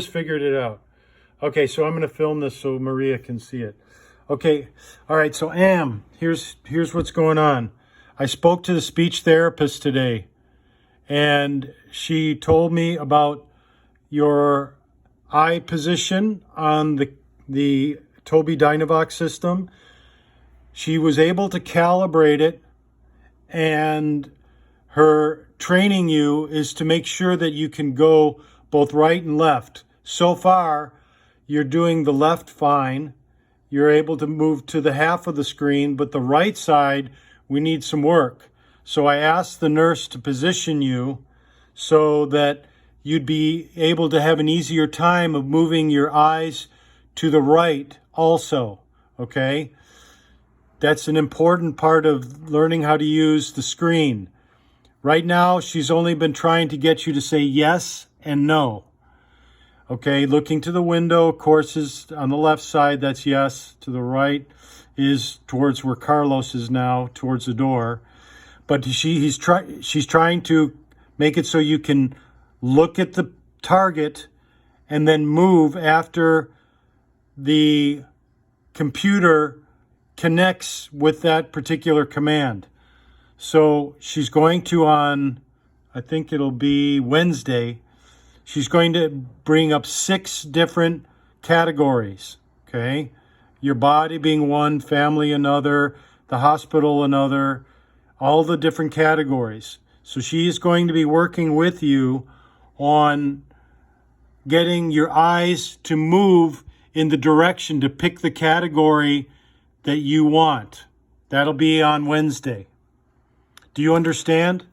Just figured it out. Okay, so I'm going to film this so Maria can see it. Okay, all right, so here's what's going on. I spoke to the speech therapist today, and she told me about your eye position on the Tobii Dynavox system. She was able to calibrate it, and her training you is to make sure that you can go both right and left. So far, you're doing the left fine. You're able to move to the half of the screen, but the right side, we need some work. So I asked the nurse to position you so that you'd be able to have an easier time of moving your eyes to the right also, okay? That's an important part of learning how to use the screen. Right now, she's only been trying to get you to say yes and no. Okay, looking to the window, of course, is on the left side, that's yes. To the right is towards where Carlos is now, towards the door. But she's trying to make it so you can look at the target and then move after the computer connects with that particular command. So she's going to on, I think it'll be Wednesday, she's going to bring up 6 different categories, okay? Your body being one, family another, the hospital another, all the different categories. So she is going to be working with you on getting your eyes to move in the direction to pick the category that you want. That'll be on Wednesday. Do you understand?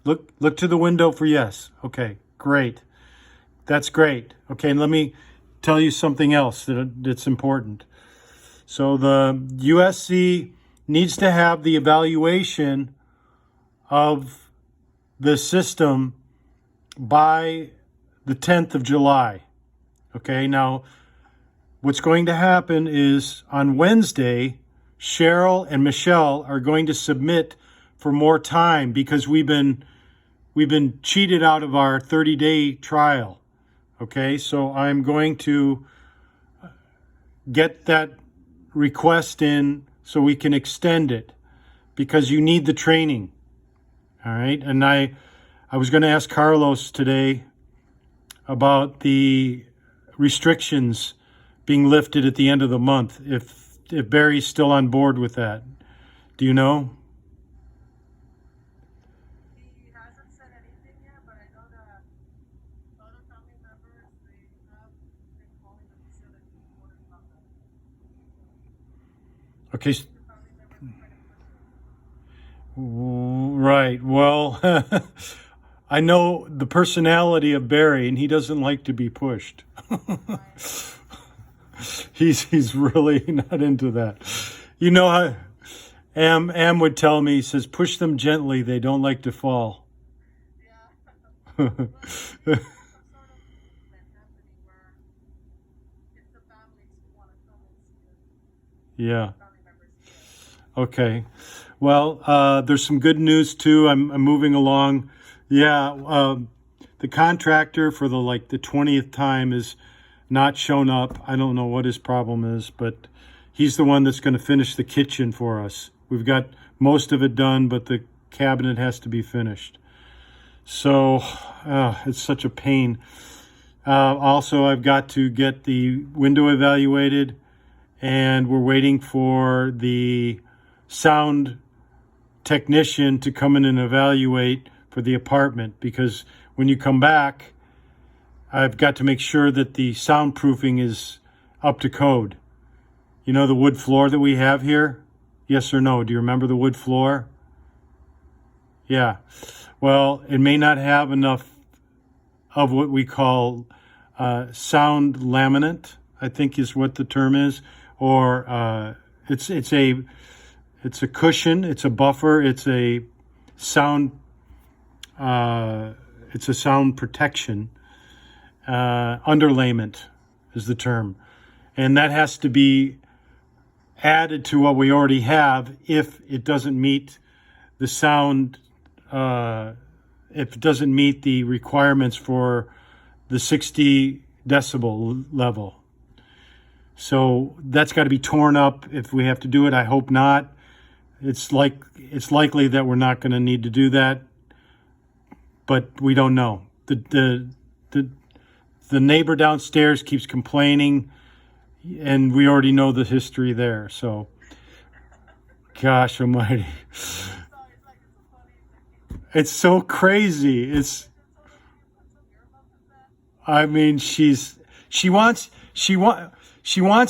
Look to the window for yes. Okay, great. That's great. Okay, and let me tell you something else that's important. So the USC needs to have the evaluation of the system by the 10th of July. Okay, now what's going to happen is on Wednesday, Cheryl and Michelle are going to submit for more time because we've been cheated out of our 30-day trial. Okay, so I'm going to get that request in so we can extend it because you need the training. All right, and I was going to ask Carlos today about the restrictions being lifted at the end of the month, if Barry's still on board with that. Do you know? He hasn't said anything yet, but I know that other family members, they have been calling him to say that he's worried about that. Okay. The family members are trying to push it. Right. Well, I know the personality of Barry, and he doesn't like to be pushed. He's really not into that. You know how Am would tell me, he says, push them gently, they don't like to fall. Yeah. Well, there's some sort of movement happening where it's the families who want to come and see it. Yeah. Family members see it. Okay. Well, there's some good news too. I'm moving along. Yeah. The contractor for the 20th time is not shown up. I don't know what his problem is, but he's the one that's going to finish the kitchen for us. We've got most of it done, but the cabinet has to be finished. So it's such a pain. Also, I've got to get the window evaluated, and we're waiting for the sound technician to come in and evaluate for the apartment, because when you come back, I've got to make sure that the soundproofing is up to code. You know the wood floor that we have here? Yes or no? Do you remember the wood floor? Yeah. Well, it may not have enough of what we call sound laminate, I think is what the term is, or it's a cushion, it's a buffer, it's a sound protection. Underlayment is the term. And that has to be added to what we already have if it doesn't meet the sound, if it doesn't meet the requirements for the 60 decibel level. So that's got to be torn up if we have to do it. I hope not. It's likely that we're not going to need to do that, but we don't know. The neighbor downstairs keeps complaining, and we already know the history there. So, gosh almighty. It's so crazy. I mean, she wants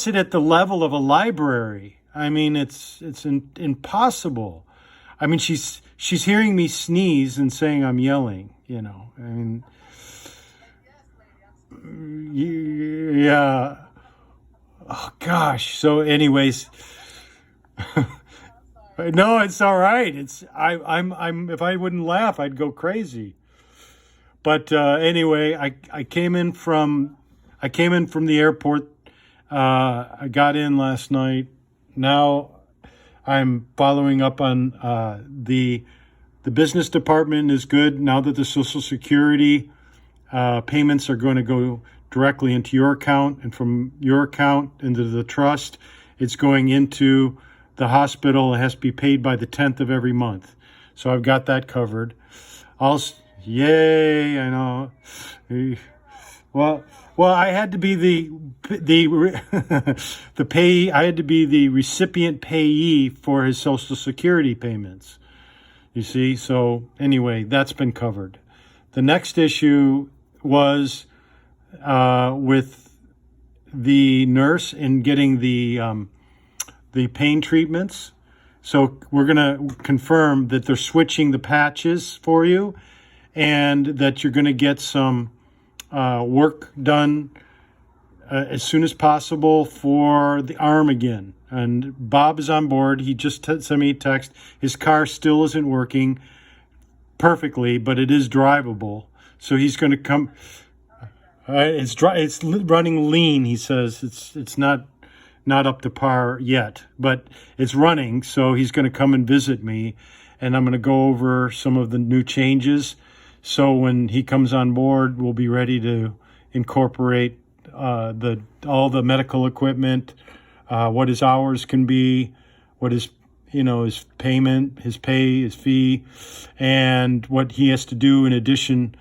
it at the level of a library. I mean, it's impossible. I mean, she's hearing me sneeze and saying I'm yelling, you know. I mean, yeah. Oh gosh. So anyways, no, it's all right. I'm if I wouldn't laugh, I'd go crazy. But anyway, I came in from the airport. I got in last night. Now I'm following up on the business department is good now that the Social Security payments are going to go directly into your account, and from your account into the trust, it's going into the hospital. It has to be paid by the 10th of every month. So I've got that covered. Yay, I know. Well, I had to be the payee. I had to be the recipient payee for his Social Security payments. You see? So anyway, that's been covered. The next issue was with the nurse in getting the pain treatments. So we're going to confirm that they're switching the patches for you, and that you're going to get some work done as soon as possible for the arm again. And Bob is on board. He just sent me a text. His car still isn't working perfectly, but it is drivable. So he's going to come. It's running lean. He says it's not up to par yet, but it's running. So he's going to come and visit me, and I'm going to go over some of the new changes. So when he comes on board, we'll be ready to incorporate all the medical equipment, what his hours can be, what his payment, his pay, his fee, and what he has to do in addition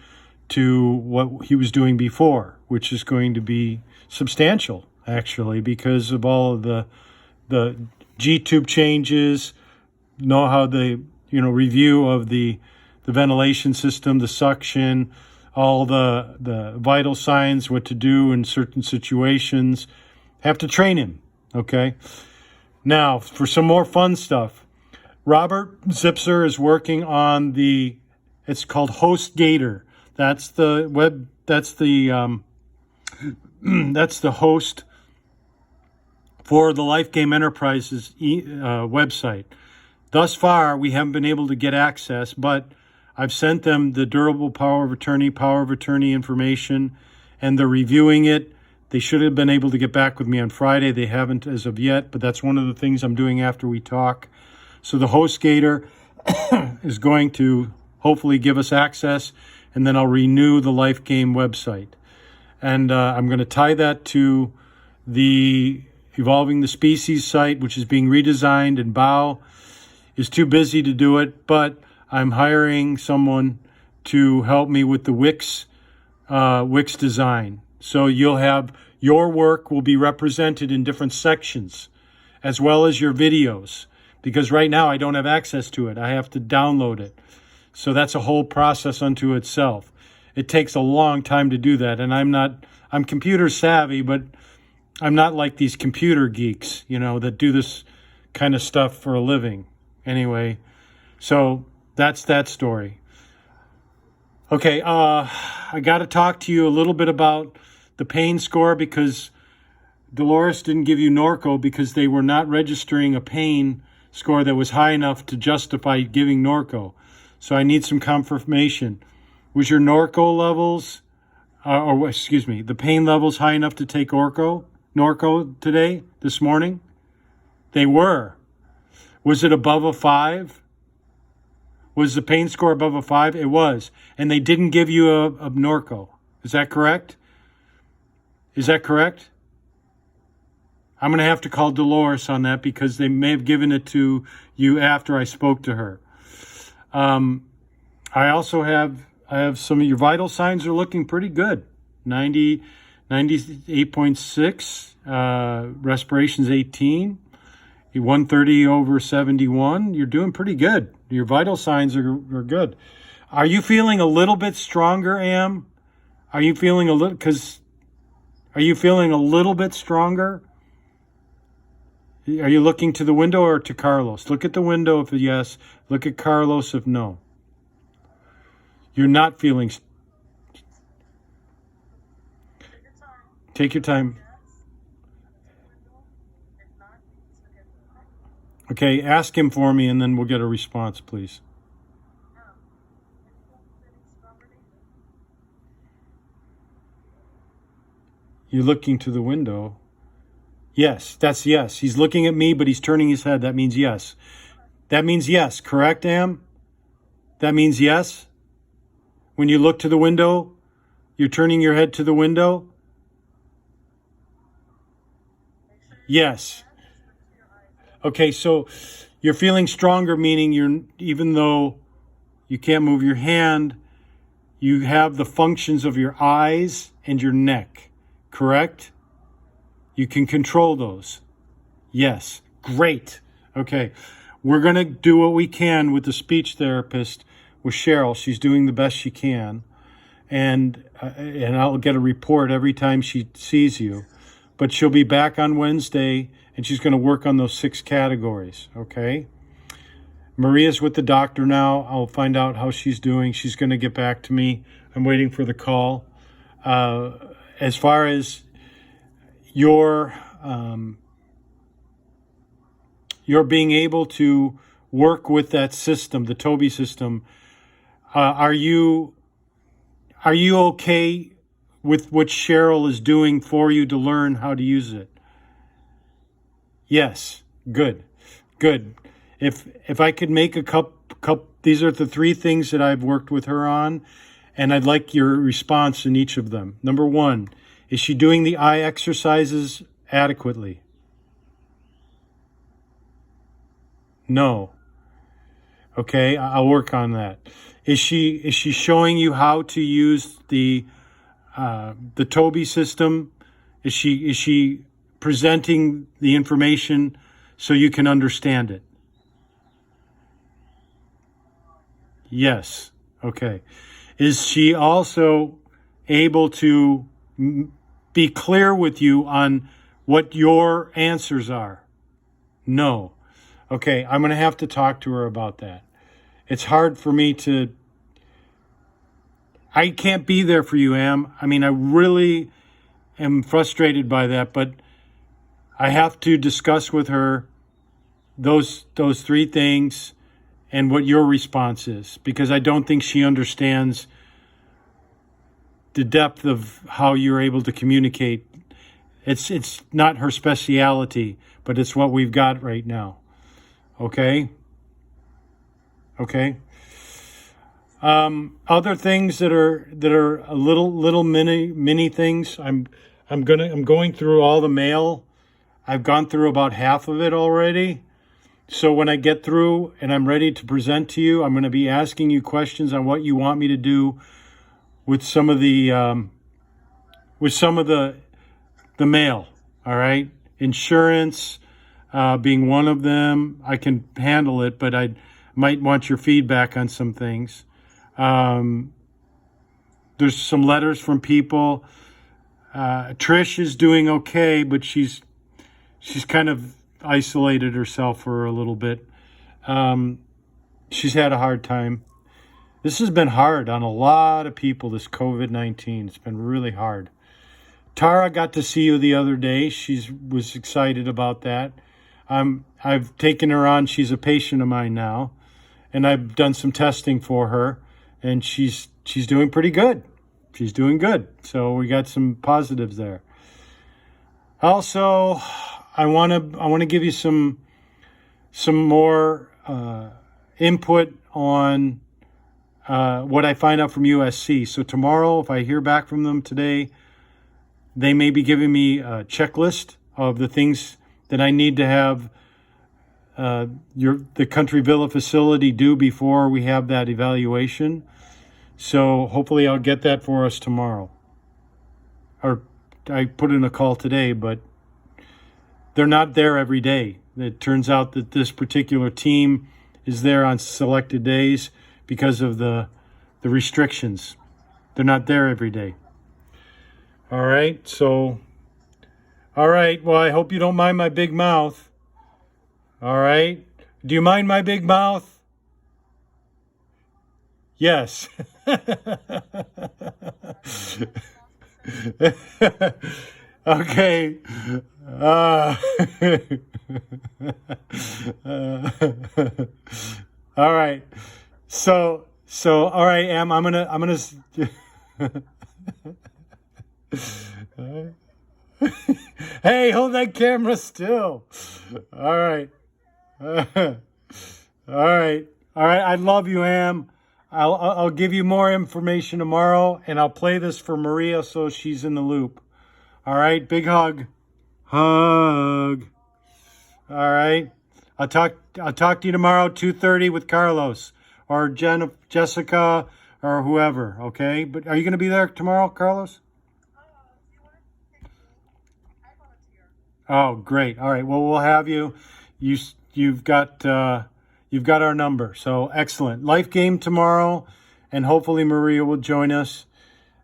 to what he was doing before, which is going to be substantial, actually, because of all of the G-tube changes, know how the review of the ventilation system, the suction, all the vital signs, what to do in certain situations. Have to train him, okay? Now, for some more fun stuff, Robert Zipser is working on it's called HostGator. That's the host for the Life Game Enterprises website. Thus far, we haven't been able to get access, but I've sent them the durable power of attorney information, and they're reviewing it. They should have been able to get back with me on Friday. They haven't as of yet, but that's one of the things I'm doing after we talk. So the HostGator is going to hopefully give us access, and then I'll renew the Life Game website. And I'm going to tie that to the Evolving the Species site, which is being redesigned, and Bao is too busy to do it, but I'm hiring someone to help me with the Wix design. So you'll have your work will be represented in different sections, as well as your videos, because right now I don't have access to it. I have to download it. So that's a whole process unto itself. It takes a long time to do that, and I'm computer savvy, but I'm not like these computer geeks, that do this kind of stuff for a living. Anyway, so that's that story. Okay, I got to talk to you a little bit about the pain score, because Dolores didn't give you Norco because they were not registering a pain score that was high enough to justify giving Norco. So I need some confirmation. Was your Norco levels, the pain levels high enough to take Norco today, this morning? They were. Was it above a 5? Was the pain score above a 5? It was. And they didn't give you a Norco. Is that correct? Is that correct? I'm going to have to call Dolores on that because they may have given it to you after I spoke to her. I also have some of your vital signs are looking pretty good. 98.6, respiration's 18, 130 over 71. You're doing pretty good. Your vital signs are good. Are you feeling a little bit stronger, Am? Are you feeling a little bit stronger? Are you looking to the window or to Carlos? Look at the window if yes. Look at Carlos if no. You're not feeling. Take your time. Okay, ask him for me and then we'll get a response, please. You're looking to the window. Yes, that's yes. He's looking at me, but he's turning his head. That means yes. That means yes, correct, Am? That means yes? When you look to the window, you're turning your head to the window? Yes. Okay, so you're feeling stronger, meaning even though you can't move your hand, you have the functions of your eyes and your neck, correct? You can control those. Yes. Great. Okay. We're going to do what we can with the speech therapist, with Cheryl. She's doing the best she can. And I'll get a report every time she sees you. But she'll be back on Wednesday, and she's going to work on those 6 categories. Okay? Maria's with the doctor now. I'll find out how she's doing. She's going to get back to me. I'm waiting for the call. As far as your being able to work with that system, the Toby system, are you okay with what Cheryl is doing for you to learn how to use it? Yes. Good. If I could make a couple, these are the 3 things that I've worked with her on, and I'd like your response in each of them. Number 1, is she doing the eye exercises adequately? No. Okay, I'll work on that. Is she showing you how to use the Toby system? Is she presenting the information so you can understand it? Yes. Okay. Is she also able to be clear with you on what your answers are? No. Okay, I'm going to have to talk to her about that. It's hard for me I can't be there for you, Am. I mean, I really am frustrated by that, but I have to discuss with her those 3 things and what your response is, because I don't think she understands the depth of how you're able to communicate. It's not her speciality, but it's what we've got right now. Okay? Other things that are a little mini things. I'm going through all the mail. I've gone through about half of it already. So when I get through and I'm ready to present to you, I'm going to be asking you questions on what you want me to do with some of the mail. All right, insurance being one of them. I can handle it, but I might want your feedback on some things. There's some letters from people. Trish is doing okay, but she's kind of isolated herself for a little bit. She's had a hard time. This has been hard on a lot of people, this COVID-19. It's been really hard. Tara got to see you the other day. She was excited about that. I've taken her on. She's a patient of mine now, and I've done some testing for her, and she's doing pretty good. She's doing good. So we got some positives there. Also, I want to give you some more input on what I find out from USC. So tomorrow, if I hear back from them today, they may be giving me a checklist of the things that I need to have the Country Villa facility do before we have that evaluation. So hopefully I'll get that for us tomorrow. Or I put in a call today, but they're not there every day. It turns out that this particular team is there on selected days because of the restrictions. They're not there every day. All right, so, all right, well, I hope you don't mind my big mouth. All right, do you mind my big mouth? Yes. Okay. All right. So, all right, Em, I'm gonna. Hey, hold that camera still. All right. All right. All right. I love you, Em. I'll give you more information tomorrow, and I'll play this for Maria so she's in the loop. All right. Big hug. Hug. All right. I'll talk to you tomorrow, 2:30 with Carlos or Jessica or whoever. Okay. But are you going to be there tomorrow, Carlos? Oh, great. All right. Well, we'll have you. You've got our number. So excellent. Life game tomorrow, and hopefully Maria will join us.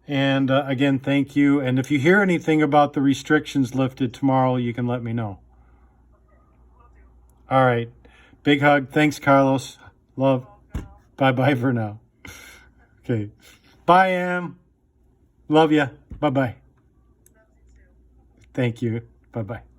And again, thank you. And if you hear anything about the restrictions lifted tomorrow, you can let me know. All right. Big hug. Thanks, Carlos. Love. Bye-bye for now. Okay. Bye, Em. Love ya. Bye-bye. Thank you. Bye-bye.